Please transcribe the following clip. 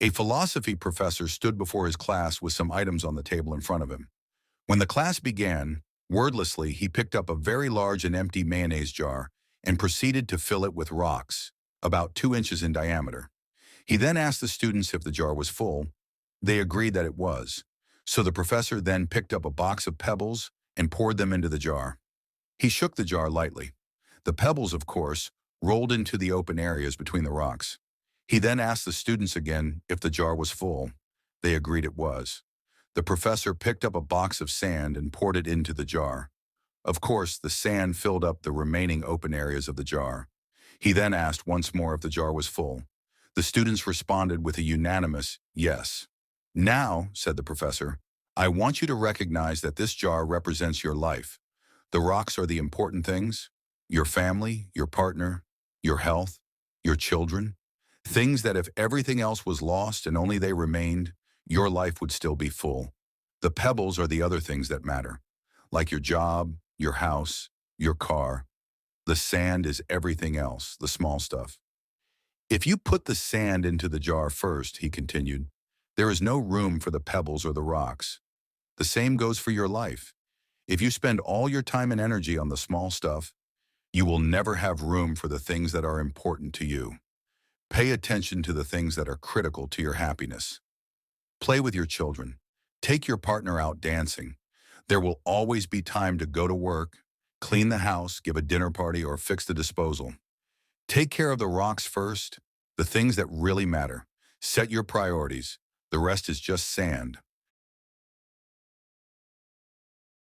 A philosophy professor stood before his class with some items on the table in front of him. When the class began, wordlessly he picked up a very large and empty mayonnaise jar and proceeded to fill it with rocks, about 2 inches in diameter. He then asked the students if the jar was full. They agreed that it was. So the professor then picked up a box of pebbles and poured them into the jar. He shook the jar lightly. The pebbles, of course, rolled into the open areas between the rocks. He then asked the students again if the jar was full. They agreed it was. The professor picked up a box of sand and poured it into the jar. Of course, the sand filled up the remaining open areas of the jar. He then asked once more if the jar was full. The students responded with a unanimous yes. Now, said the professor, I want you to recognize that this jar represents your life. The rocks are the important things, your family, your partner, your health, your children, things that if everything else was lost and only they remained, your life would still be full. The pebbles are the other things that matter, like your job, your house, your car. The sand is everything else, the small stuff. If you put the sand into the jar first, he continued, there is no room for the pebbles or the rocks. The same goes for your life. If you spend all your time and energy on the small stuff, you will never have room for the things that are important to you. Pay attention to the things that are critical to your happiness. Play with your children. Take your partner out dancing. There will always be time to go to work, clean the house, give a dinner party, or fix the disposal. Take care of the rocks first, the things that really matter. Set your priorities. The rest is just sand.